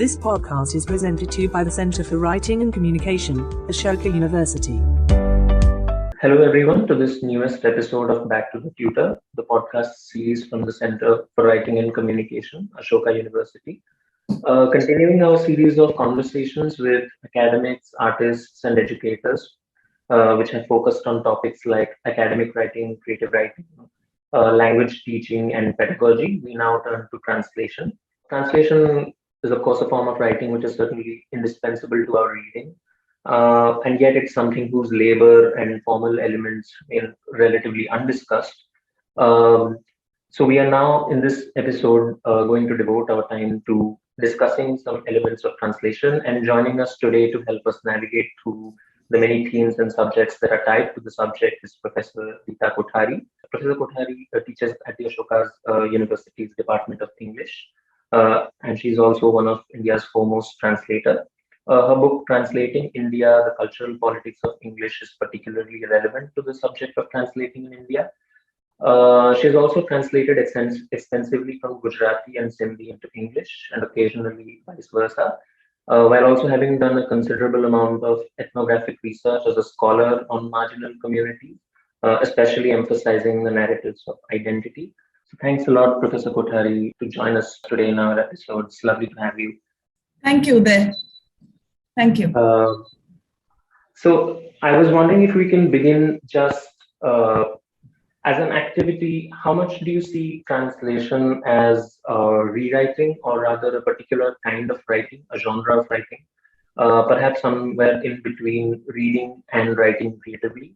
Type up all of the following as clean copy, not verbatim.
This podcast is presented to you by the Center for Writing and Communication, Ashoka University. Hello everyone to this newest episode of Back to the Tutor, the podcast series from the Center for Writing and Communication, Ashoka University. Continuing our series of conversations with academics, artists, and educators, which have focused on topics like academic writing, creative writing, language teaching, and pedagogy, we now turn to translation. Translation is, of course, a form of writing which is certainly indispensable to our reading. And yet it's something whose labor and formal elements are relatively undiscussed. So we are now in this episode going to devote our time to discussing some elements of translation, and joining us today to help us navigate through the many themes and subjects that are tied to the subject is Professor Rita Kothari. Professor Kothari teaches at the Ashoka University's Department of English, and she's also one of India's foremost translator. Her book, Translating India, The Cultural Politics of English, is particularly relevant to the subject of translating in India. She has also translated extensively from Gujarati and Sindhi into English, and occasionally vice versa, while also having done a considerable amount of ethnographic research as a scholar on marginal communities, especially emphasizing the narratives of identity. So thanks a lot, Professor Kothari, to join us today in our episode. It's lovely to have you. Thank you, there. Thank you. So I was wondering if we can begin just as an activity, how much do you see translation as rewriting, or rather a particular kind of writing, a genre of writing, perhaps somewhere in between reading and writing creatively?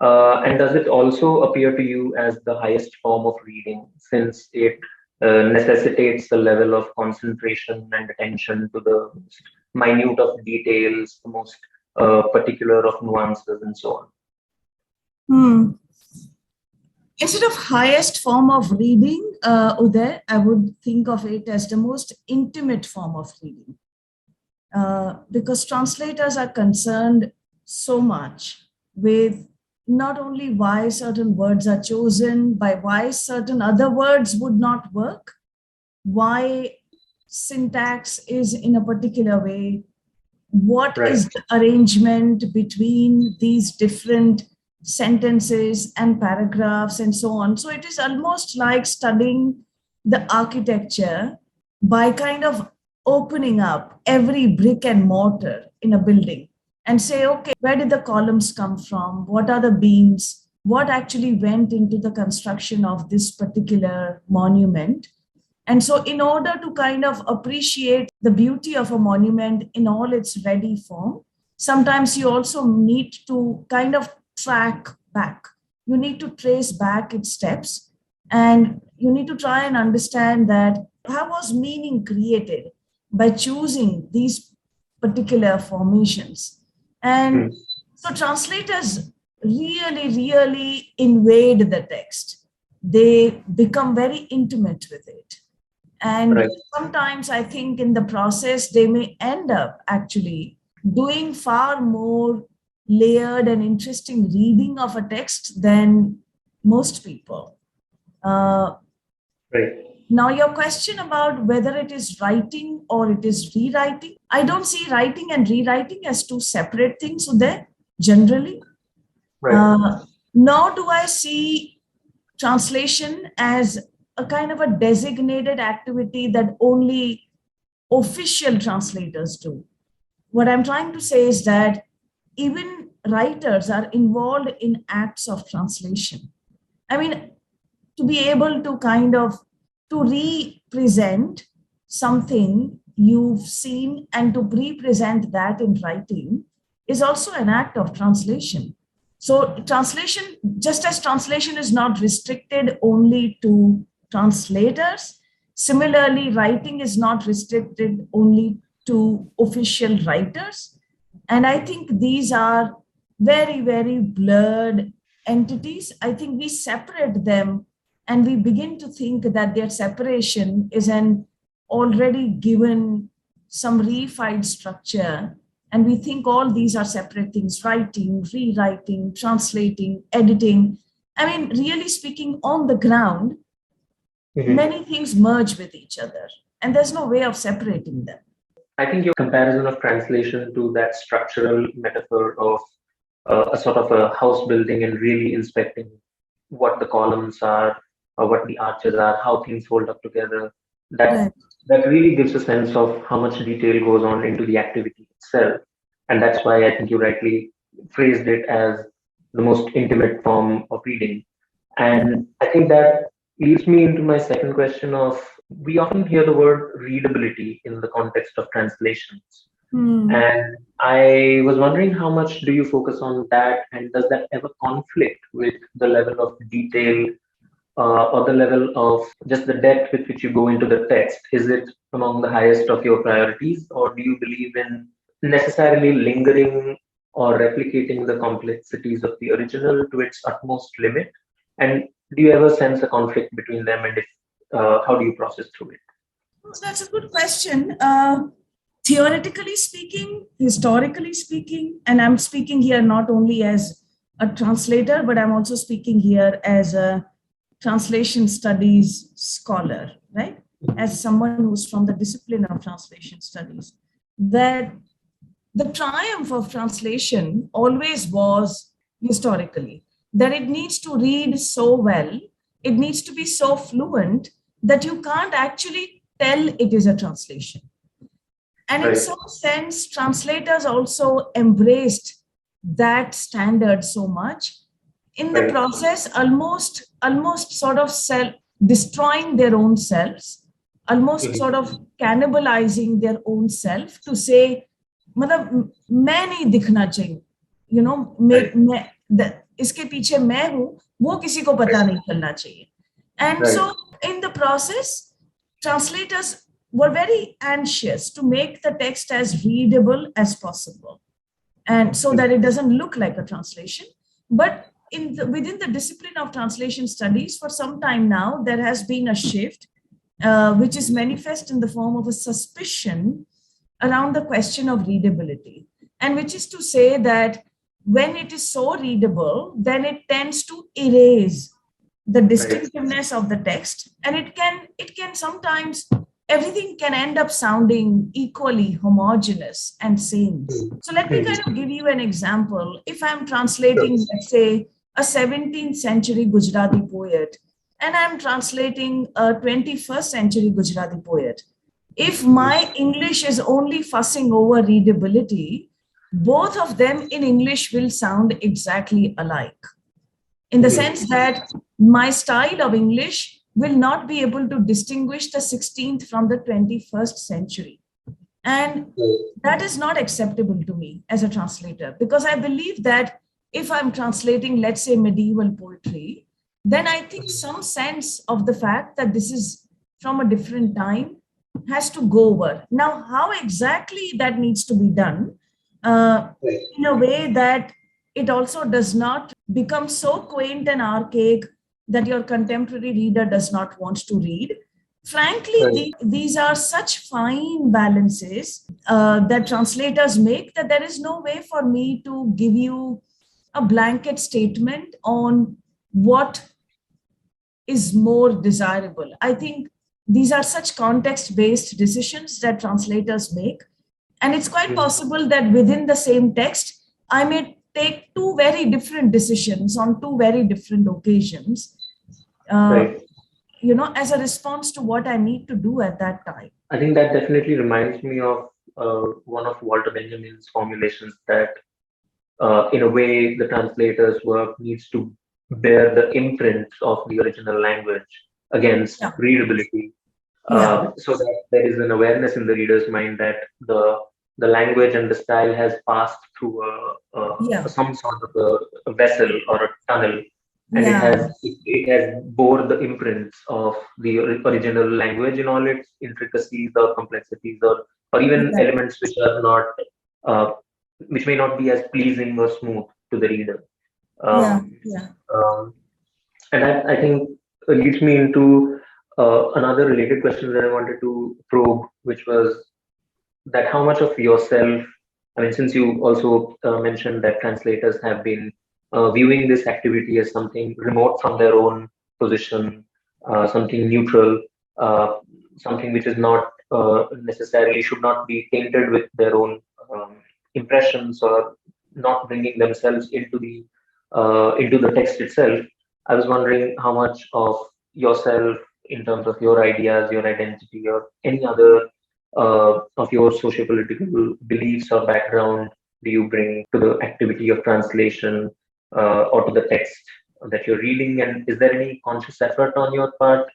And does it also appear to you as the highest form of reading, since it necessitates the level of concentration and attention to the most minute of details, the most particular of nuances, and so on? Instead of highest form of reading, Uday, I would think of it as the most intimate form of reading. Because translators are concerned so much with not only why certain words are chosen, by why certain other words would not work, why syntax is in a particular way, what is the arrangement between these different sentences and paragraphs and so on. So it is almost like studying the architecture by kind of opening up every brick and mortar in a building and say, okay, where did the columns come from? What are the beams? What actually went into the construction of this particular monument? And so in order to kind of appreciate the beauty of a monument in all its ready form, sometimes you also need to kind of track back. You need to trace back its steps, and you need to try and understand that how was meaning created by choosing these particular formations. And so translators really invade the text. They become very intimate with it. And sometimes I think in the process, they may end up actually doing far more layered and interesting reading of a text than most people. Now, your question about whether it is writing or it is rewriting, I don't see writing and rewriting as two separate things there, generally. Nor do I see translation as a kind of a designated activity that only official translators do. What I'm trying to say is that even writers are involved in acts of translation. I mean, to be able to kind of to represent something you've seen and to represent that in writing is also an act of translation. So translation, just as translation is not restricted only to translators, similarly, writing is not restricted only to official writers. And I think these are very blurred entities. I think we separate them and we begin to think that their separation is an already given, some reified structure. And we think all these are separate things: writing, rewriting, translating, editing. I mean, really speaking, on the ground, many things merge with each other, and there's no way of separating them. I think your comparison of translation to that structural metaphor of a sort of a house building and really inspecting what the columns are, or what the arches are, how things hold up together, that Right. that really gives a sense of how much detail goes on into the activity itself. And that's why I think you rightly phrased it as the most intimate form of reading. And I think that leads me into my second question of, we often hear the word readability in the context of translations. Hmm. And I was wondering, how much do you focus on that, and does that ever conflict with the level of detail or the level of just the depth with which you go into the text? Is it among the highest of your priorities, or do you believe in necessarily lingering or replicating the complexities of the original to its utmost limit? And do you ever sense a conflict between them, and if how do you process through it? Oh, that's a good question. Theoretically speaking, historically speaking, and I'm speaking here not only as a translator, but I'm also speaking here as a translation studies scholar, right? As someone who's from the discipline of translation studies, that the triumph of translation always was historically that it needs to read so well, it needs to be so fluent that you can't actually tell it is a translation. And in Right, some sense, translators also embraced that standard so much in the right, process, almost sort of self destroying their own selves, almost sort mhm, of cannibalizing their own self to say, मतलब मैं नहीं दिखना चाहिए, you know, right, इसके पीछे मैं हूं, वो किसी को पता right, नहीं चलना चाहिए. And right, so in the process, translators were very anxious to make the text as readable as possible, and so that it mhm, doesn't look like a translation. But within the discipline of translation studies, for some time now, there has been a shift, which is manifest in the form of a suspicion around the question of readability, and which is to say that when it is so readable, then it tends to erase the right, distinctiveness of the text, and it can sometimes, everything can end up sounding equally homogeneous and same. mhm, So let me kind mhm, of give you an example. If I'm sure, translating, let's say, a 17th century Gujarati poet, and I'm translating a 21st century Gujarati poet, if mhm, my English is only fussing over readability, both of them in English will sound exactly alike, in the mhm, sense that my style of English will not be able to distinguish the 16th from the 21st century. And right, that is not acceptable to me as a translator, because I believe that if I'm translating, let's say, medieval poetry, then I think mhm, some sense of the fact that this is from a different time has to go over. Now, how exactly that needs to be done right, in a way that it also does not become so quaint and archaic that your contemporary reader does not want to read. Frankly, right, these are such fine balances that translators make, that there is no way for me to give you a blanket statement on what is more desirable. I think these are such context based decisions that translators make. And it's quite mhm, possible that within the same text, I may take two very different decisions on two very different occasions, uh, right. as a response to what I need to do at that time. I think that definitely reminds me of one of Walter Benjamin's formulations that, in a way, the translator's work needs to bear the imprint of the original language against Yeah. readability, Yeah. so that there is an awareness in the reader's mind that the language and the style has passed through Yeah. some sort of a vessel or a tunnel, and Yeah. it has bore the imprints of the original language in all its intricacies or complexities, or even Yeah. elements which are not uh, which may not be as pleasing or smooth to the reader. Yeah. Um, Yeah. um, and I think leads me into another related question that I wanted to probe, which was that how much of yourself, I mean, since you also mentioned that translators have been viewing this activity as something remote from their own position, something neutral, uh, something which is not necessarily should not be tainted with their own impressions or not bringing themselves into the text itself. I was wondering how much of yourself, in terms of your ideas, your identity, or any other of your socio-political beliefs or background do you bring to the activity of translation or to the text that you're reading? And is there any conscious effort on your part,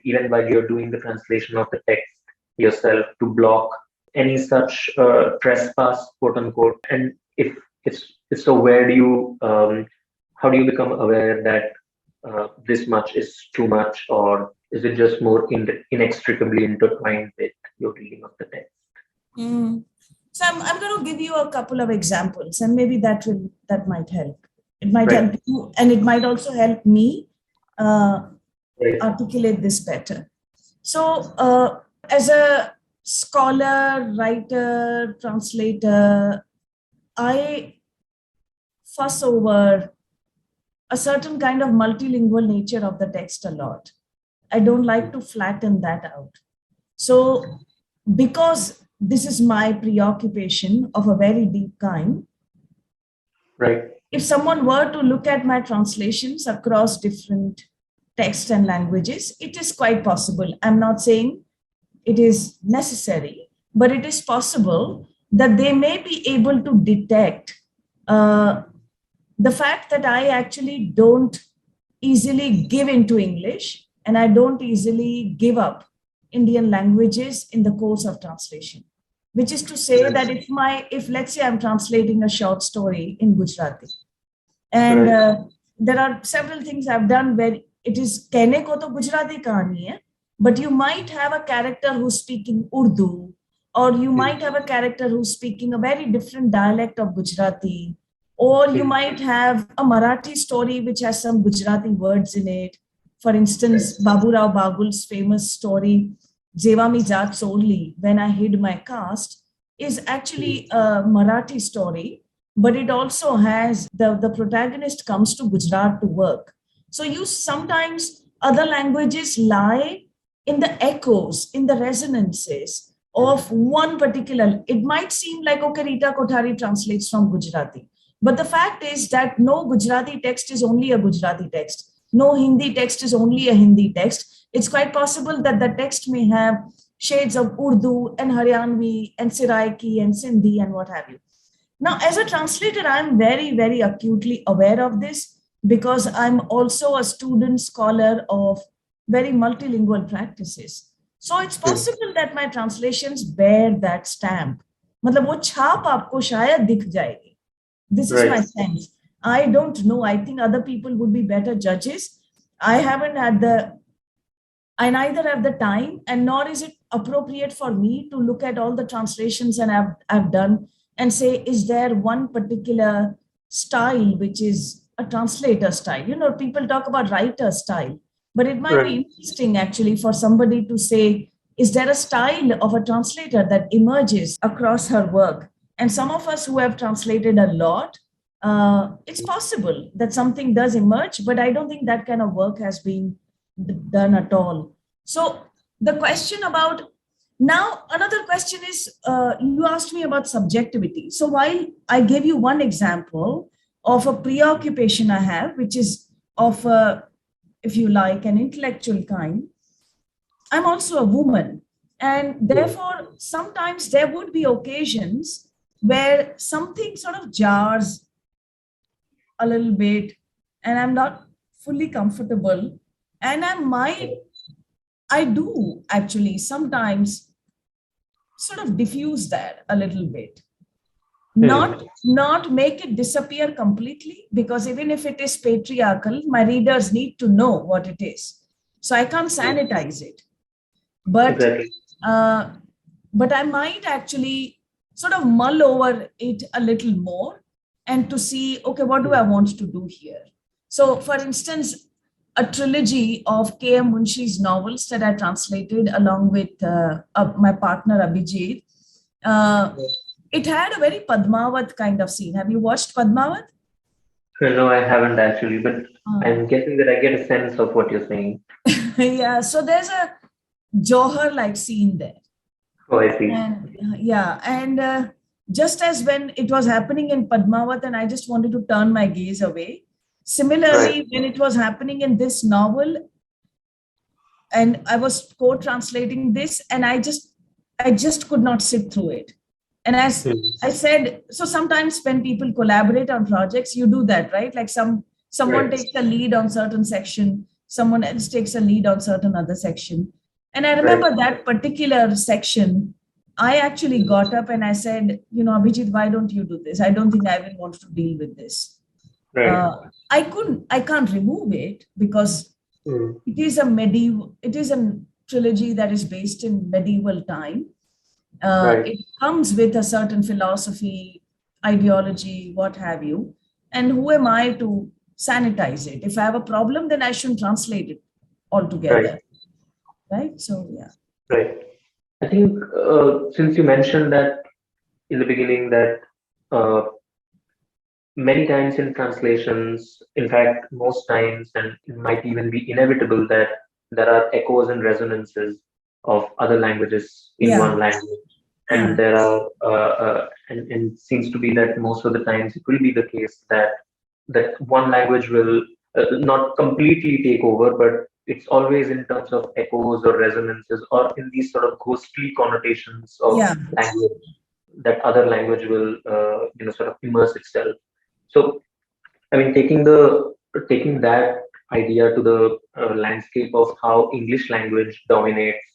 even while you're doing the translation of the text yourself, to block any such trespass, quote unquote? And if so, where do you, how do you become aware that this much is too much, or is it just more inextricably intertwined with your reading of the text? Mm. So I'm going to give you a couple of examples, and maybe that might help. It might help you, and it might also help me articulate this better. So, as a scholar, writer, translator, I fuss over a certain kind of multilingual nature of the text a lot. I don't like to flatten that out. So, because this is my preoccupation of a very deep kind, if someone were to look at my translations across different texts and languages, it is quite possible. I'm not saying it is necessary, but it is possible that they may be able to detect the fact that I actually don't easily give into English, and I don't easily give up Indian languages in the course of translation. Which is to say that if let's say I'm translating a short story in Gujarati, and there are several things I've done where it is कहने को तो गुजराती कहानी है, but you might have a character who's speaking Urdu, or you might have a character who's speaking a very different dialect of Gujarati, or you might have a Marathi story which has some Gujarati words in it. For instance, Babu Rao Bagul's famous story, Jeva Mi Jaat Sorli, When I Hid My Caste, is actually a Marathi story, but it also has the protagonist comes to Gujarat to work. So you sometimes other languages lie in the echoes, in the resonances of one particular. It might seem like, okay, Rita Kothari translates from Gujarati. But the fact is that no Gujarati text is only a Gujarati text. No Hindi text is only a Hindi text. It's quite possible that the text may have shades of Urdu and Haryanvi and Siraiki and Sindhi and what have you. Now, as a translator, I'm very, very acutely aware of this because I'm also a student scholar of very multilingual practices. So it's possible that my translations bear that stamp. मतलब वो छाप आपको शायद दिख जाएगी. This is my sense. I don't know. I think other people would be better judges. I neither have the time, and nor is it appropriate for me to look at all the translations and I've done and say, is there one particular style which is a translator style? You know, people talk about writer style, but it might be interesting actually for somebody to say, is there a style of a translator that emerges across her work? And some of us who have translated a lot, it's possible that something does emerge, but I don't think that kind of work has been done at all. So the question about, now another question is, you asked me about subjectivity. So while I gave you one example of a preoccupation I have, which is of, if you like, an intellectual kind, I'm also a woman. And therefore, sometimes there would be occasions where something sort of jars a little bit and I'm not fully comfortable. And I do actually sometimes sort of diffuse that a little bit. Not make it disappear completely, because even if it is patriarchal, my readers need to know what it is. So I can't sanitize it. But I might actually sort of mull over it a little more and to see, okay, what do I want to do here? So for instance, a trilogy of K.M. Munshi's novels that I translated along with my partner Abhijit, it had a very Padmavat kind of scene. Have you watched Padmavat? No, I haven't actually, but I'm guessing that I get a sense of what you're saying. Yeah, so there's Johar-like scene there. Oh, I see. And just as when it was happening in Padmavat and I just wanted to turn my gaze away, similarly, Right. when it was happening in this novel, and I was co-translating this, and I just could not sit through it. And as I said, so sometimes when people collaborate on projects, you do that, right? Like someone Right. takes the lead on certain section, someone else takes a lead on certain other section. And I Right. remember that particular section, I actually got up and I said, Abhijit, why don't you do this? I don't think I will want to deal with this. Right. I can't remove it because it is a trilogy that is based in medieval time. Right. It comes with a certain philosophy, ideology, what have you. And who am I to sanitize it? If I have a problem, then I shouldn't translate it altogether. Right? So, yeah. Right. I think since you mentioned that in the beginning that many times in translations, in fact, most times, and it might even be inevitable that there are echoes and resonances of other languages in one language. And there are, and it seems to be that most of the times it will be the case that one language will not completely take over, but it's always in terms of echoes or resonances or in these sort of ghostly connotations of language that other language will, sort of immerse itself. So, I mean, taking that idea to the landscape of how English language dominates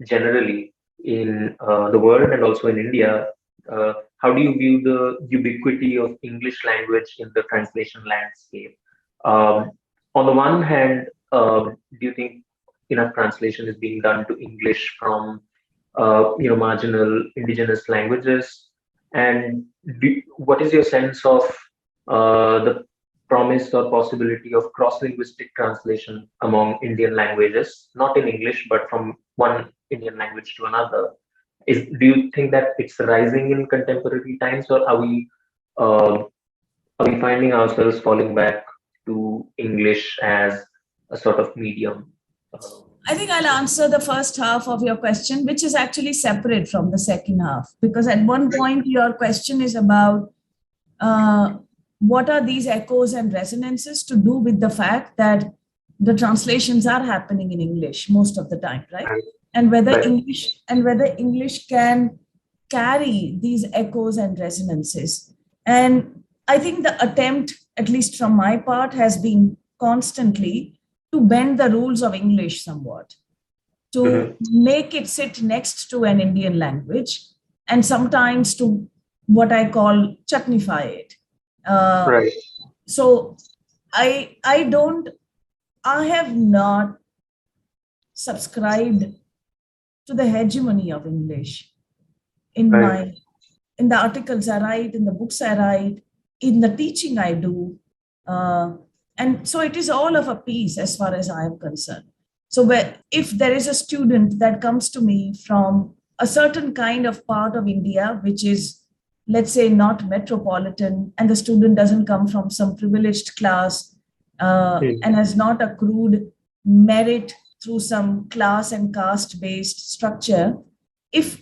generally in the world and also in India, how do you view the ubiquity of English language in the translation landscape? On the one hand, do you think enough translation is being done to English from marginal indigenous languages? And what is your sense of the promise or possibility of cross-linguistic translation among Indian languages, not in English, but from one Indian language to another? Do you think that it's rising in contemporary times, or are we finding ourselves falling back to English as a sort of medium? I think I'll answer the first half of your question, which is actually separate from the second half, because at one point your question is about what are these echoes and resonances to do with the fact that the translations are happening in English most of the time, right? And whether English can carry these echoes and resonances. And I think the attempt, at least from my part, has been constantly to bend the rules of English somewhat, to make it sit next to an Indian language, and sometimes to what I call chutnify it. So I have not subscribed to the hegemony of English in the articles I write, in the books I write, in the teaching I do. And so it is all of a piece as far as I am concerned. So if there is a student that comes to me from a certain kind of part of India, which is, let's say, not metropolitan, and the student doesn't come from some privileged class and has not accrued merit through some class and caste-based structure, if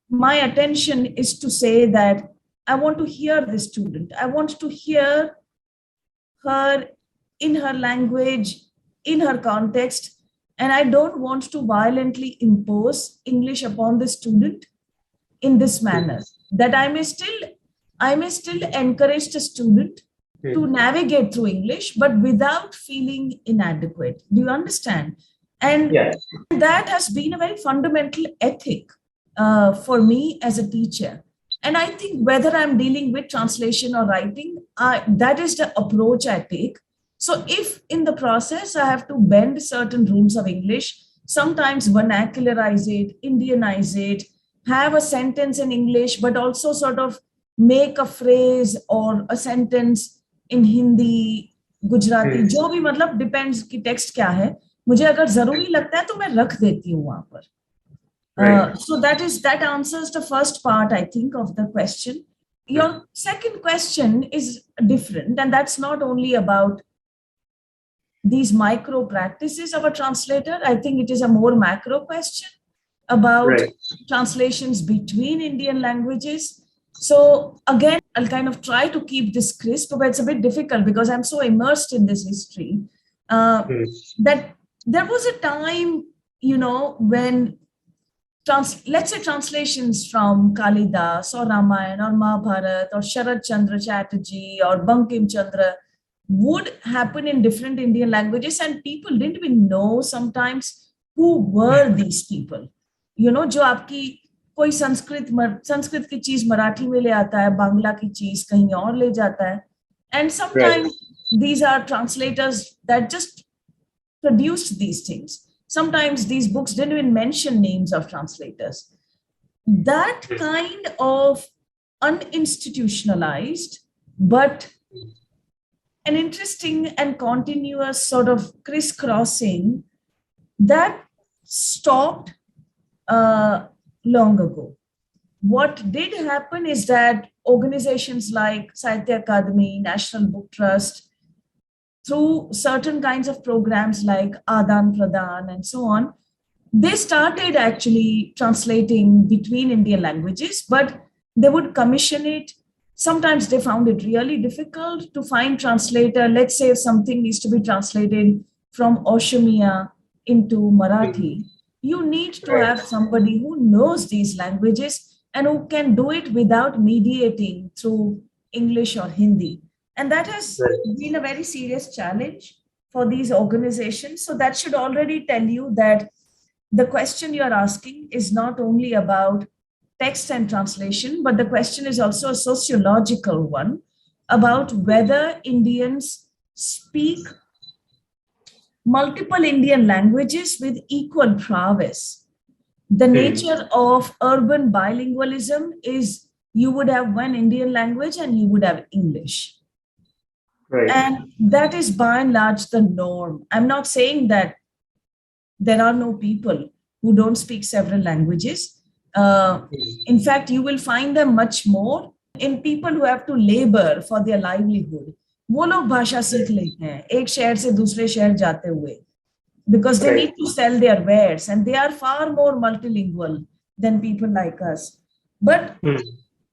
my attention is to say that I want to hear this student, I want to hear her in her language, in her context, and I don't want to violently impose English upon the student in this manner, that I may still encourage the student to navigate through English, but without feeling inadequate. Do you understand? And that has been a very fundamental ethic for me as a teacher. And I think whether I'm dealing with translation or writing, that is the approach I take. So if in the process I have to bend certain rules of English, sometimes vernacularize it, Indianize it, have a sentence in English, but also sort of make a phrase or a sentence in Hindi, Gujarati, जो भी मतलब depends कि text क्या है. मुझे अगर जरूरी लगता है तो मैं रख देती हूँ वहाँ पर. So that answers the first part, I think, of the question. Your second question is different, and that's not only about these micro practices of a translator. I think it is a more macro question about translations between Indian languages. So again, I'll kind of try to keep this crisp, but it's a bit difficult because I'm so immersed in this history that there was a time, when let's say translations from Kalidas or Ramayana or Mahabharata or Sharad Chandra Chatterjee or Bankim Chandra would happen in different Indian languages, and people didn't even know sometimes who were these people. जो आपकी कोई संस्कृत की चीज मराठी में ले आता है, बांग्ला की चीज कहीं और ले जाता है, and sometimes these are translators that just produced these things. Sometimes these books didn't even mention names of translators. That kind of uninstitutionalized, but an interesting and continuous sort of crisscrossing that stopped long ago. What did happen is that organizations like Sahitya Akademi, National Book Trust, through certain kinds of programs like Adan Pradan and so on, they started actually translating between Indian languages, but they would commission it. Sometimes they found it really difficult to find translator. Let's say if something needs to be translated from Oshamiya into Marathi, you need to have somebody who knows these languages and who can do it without mediating through English or Hindi. And that has been a very serious challenge for these organizations. So that should already tell you that the question you're asking is not only about text and translation, but the question is also a sociological one about whether Indians speak multiple Indian languages with equal prowess. The nature of urban bilingualism is you would have one Indian language and you would have English. And that is by and large the norm. I'm not saying that there are no people who don't speak several languages. In fact, you will find them much more in people who have to labor for their livelihood. वो लोग भाषा सीख लेते हैं एक शहर से दूसरे शहर जाते हुए, because they need to sell their wares and they are far more multilingual than people like us. But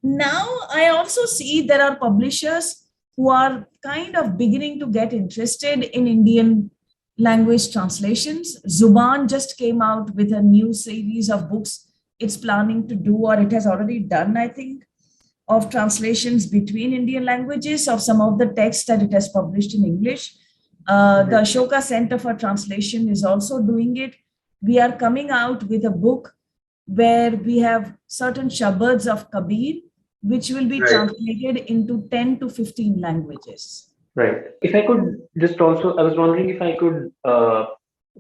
now I also see there are publishers who are kind of beginning to get interested in Indian language translations. Zuban just came out with a new series of books it's planning to do, or it has already done, I think, of translations between Indian languages of some of the texts that it has published in English. The Ashoka Center for Translation is also doing it. We are coming out with a book where we have certain shabads of Kabir, which will be translated into 10 to 15 languages. Right. If I could just also, I was wondering if I could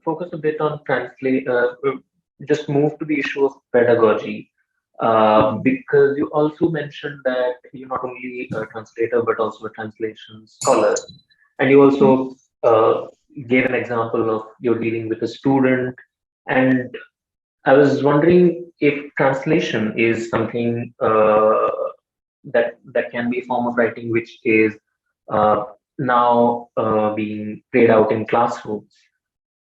focus a bit on just move to the issue of pedagogy, because you also mentioned that you're not only a translator, but also a translation scholar. And you also gave an example of you're dealing with a student. And I was wondering if translation is something that can be a form of writing which is now being played out in classrooms.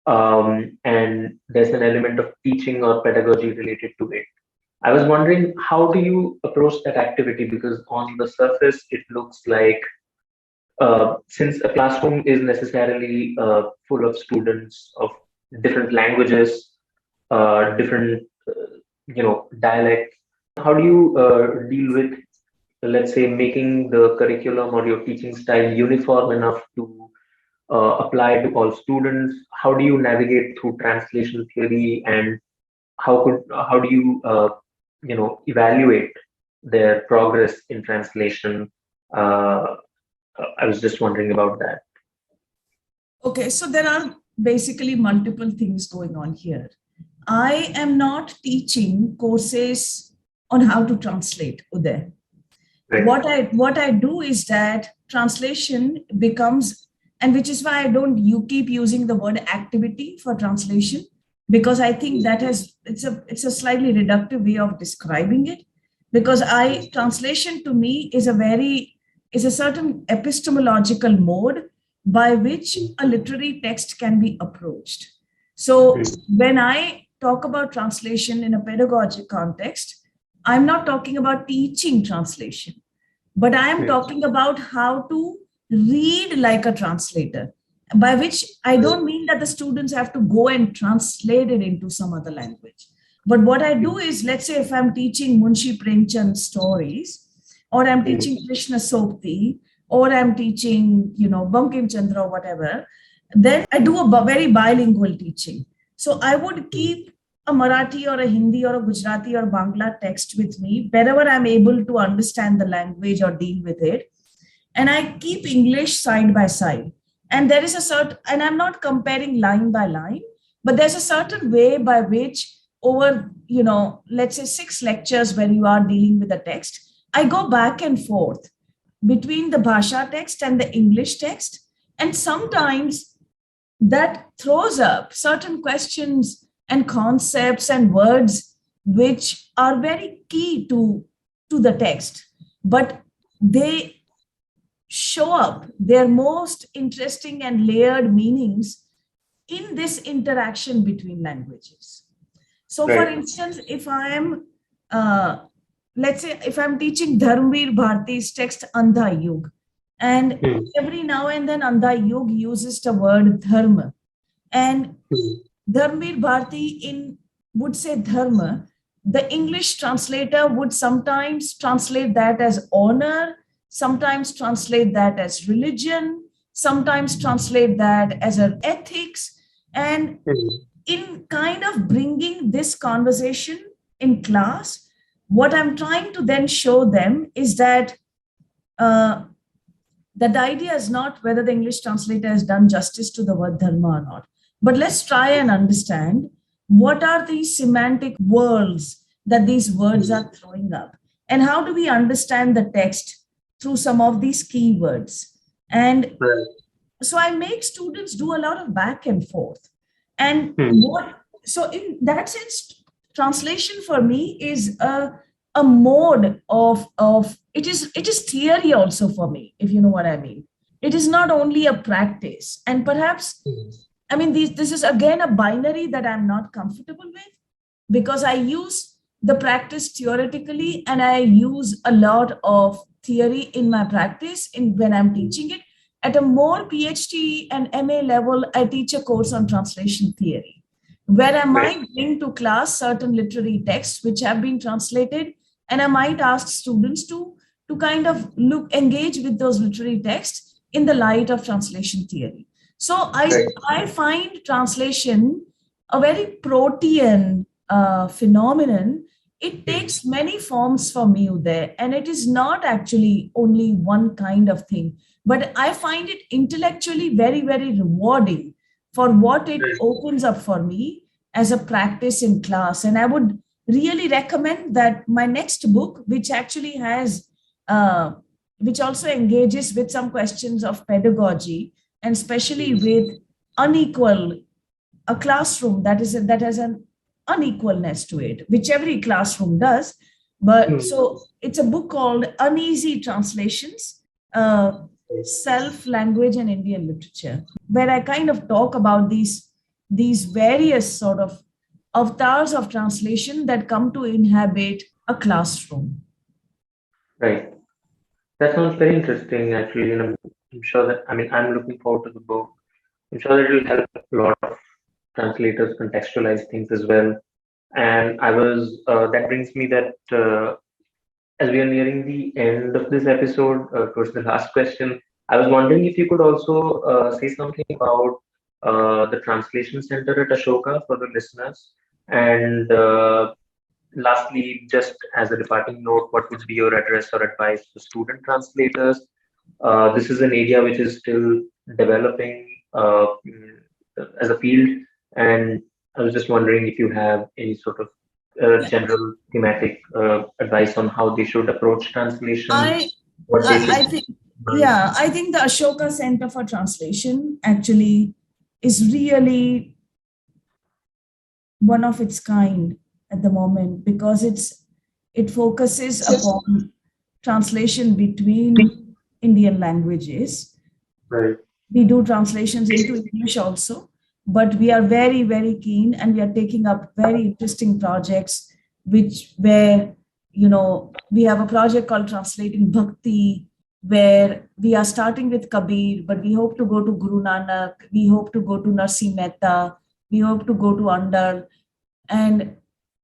And there's an element of teaching or pedagogy related to it. I was wondering, how do you approach that activity? Because on the surface, it looks like since a classroom is necessarily full of students of different languages, different dialects, how do you deal with, let's say, making the curriculum or your teaching style uniform enough to apply to all students? How do you navigate through translation theory, and how do you evaluate their progress in translation? I was just wondering about that. Okay, so there are basically multiple things going on here. I am not teaching courses on how to translate, Uday. Right. What I do is that translation becomes, and which is why you keep using the word activity for translation, because I think that it's a slightly reductive way of describing it, because translation to me is a certain epistemological mode by which a literary text can be approached. So when I talk about translation in a pedagogic context, I'm not talking about teaching translation, but I am talking about how to read like a translator, by which I don't mean that the students have to go and translate it into some other language. But what I do is, let's say if I'm teaching Munshi Premchand stories, or I'm teaching Krishna Sokti, or I'm teaching, Bankim Chandra or whatever, then I do a very bilingual teaching. So I would keep a Marathi or a Hindi or a Gujarati or Bangla text with me wherever I'm able to understand the language or deal with it. And I keep English side by side. And there is a certain, and I'm not comparing line by line, but there's a certain way by which over, let's say 6 lectures when you are dealing with a text, I go back and forth between the Bhasha text and the English text. And sometimes that throws up certain questions and concepts and words which are very key to the text, but they show up their most interesting and layered meanings in this interaction between languages. So for instance, if I am, let's say if I'm teaching Dharmveer Bharti's text Andha Yug, and every now and then Andha Yug uses the word dharma, and Dharmveer Bharti would say dharma, the English translator would sometimes translate that as honor, sometimes translate that as religion, sometimes translate that as an ethics. And in kind of bringing this conversation in class, what I'm trying to then show them is that the idea is not whether the English translator has done justice to the word dharma or not, but let's try and understand what are these semantic worlds that these words are throwing up, and how do we understand the text through some of these keywords. And so I make students do a lot of back and forth. And so in that sense, translation for me is a mode of it is theory also for me, if you know what I mean. It is not only a practice. And perhaps, I mean, this is again a binary that I'm not comfortable with, because I use the practice theoretically and I use a lot of theory in my practice when I'm teaching it. At a more PhD and MA level, I teach a course on translation theory, where I might bring to class certain literary texts which have been translated, and I might ask students to kind of engage with those literary texts in the light of translation theory. So I find translation a very protean phenomenon. It takes many forms for me there, and it is not actually only one kind of thing, but I find it intellectually very, very rewarding for what it opens up for me as a practice in class. And I would really recommend that my next book, which actually has, which also engages with some questions of pedagogy, and especially with a classroom that has an unequalness to it, which every classroom does. But so it's a book called Uneasy Translations, Self, Language, and Indian Literature, where I kind of talk about these various sort of avatars of translation that come to inhabit a classroom. Right. That sounds very interesting, actually. And I'm sure that, I'm looking forward to the book. I'm sure that it will help a lot of translators contextualize things as well. And that brings me that as we are nearing the end of this episode, towards the last question, I was wondering if you could also say something about the Translation Center at Ashoka for the listeners. And lastly, just as a departing note, what would be your address or advice to student translators? This is an area which is still developing as a field, and I was just wondering if you have any sort of general thematic advice on how they should approach translation. I think the Ashoka Center for Translation actually is really one of its kind at the moment, because it focuses upon translation between Indian languages. Right. We do translations into English also, but we are very, very keen, and we are taking up very interesting projects, where we have a project called Translating Bhakti, where we are starting with Kabir, but we hope to go to Guru Nanak, we hope to go to Narsi Mehta, we hope to go to Andal, and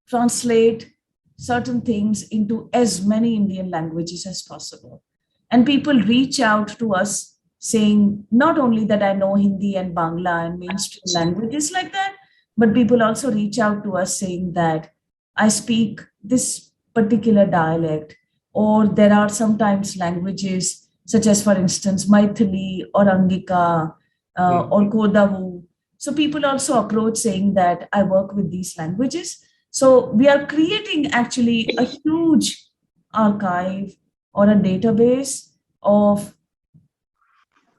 translate certain things into as many Indian languages as possible. And people reach out to us saying, not only that I know Hindi and Bangla and mainstream languages like that, but people also reach out to us saying that I speak this particular dialect, or there are sometimes languages such as, for instance, Maithili or Angika or Kodavu. So people also approach saying that I work with these languages. So we are creating actually a huge archive or a database of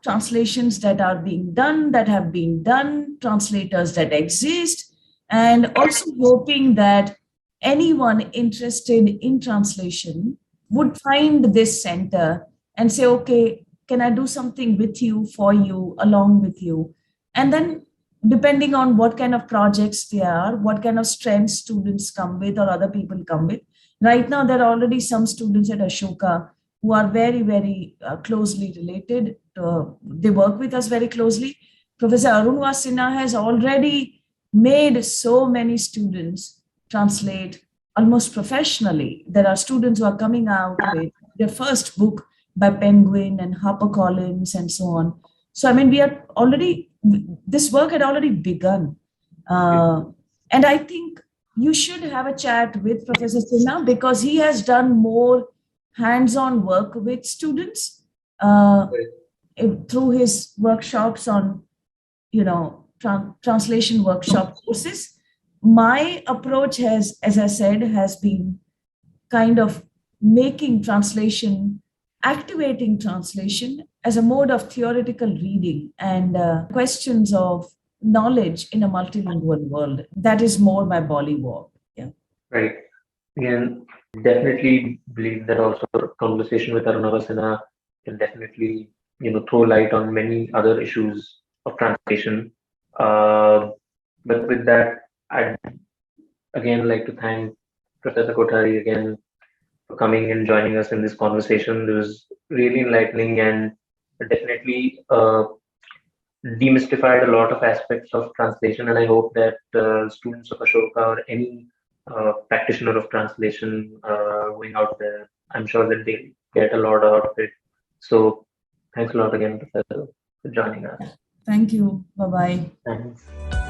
translations that are being done, that have been done, translators that exist, and also hoping that anyone interested in translation would find this center and say, okay, can I do something with you, for you, along with you? And then depending on what kind of projects they are, what kind of strengths students come with or other people come with. Right now, there are already some students at Ashoka who are very, very closely related. They work with us very closely. Professor Arun Sinha has already made so many students translate almost professionally. There are students who are coming out with their first book by Penguin and HarperCollins and so on. So, I mean, this work had already begun. And I think you should have a chat with Professor Sinha, because he has done more hands-on work with students through his workshops on, translation workshop courses. My approach has, as I said, has been kind of making translation, activating translation as a mode of theoretical reading and questions of knowledge in a multilingual world. That is more my Bollywood. Yeah. Right. Again, definitely believe that also conversation with Arunava Sinha can definitely, throw light on many other issues of translation. But with that, I'd again like to thank Professor Kothari again for coming and joining us in this conversation. It was really enlightening and definitely demystified a lot of aspects of translation. And I hope that students of Ashoka or any practitioner of translation going out there, I'm sure that they get a lot out of it. So thanks a lot again, Professor, for joining us. Thank you. Bye-bye. Thanks.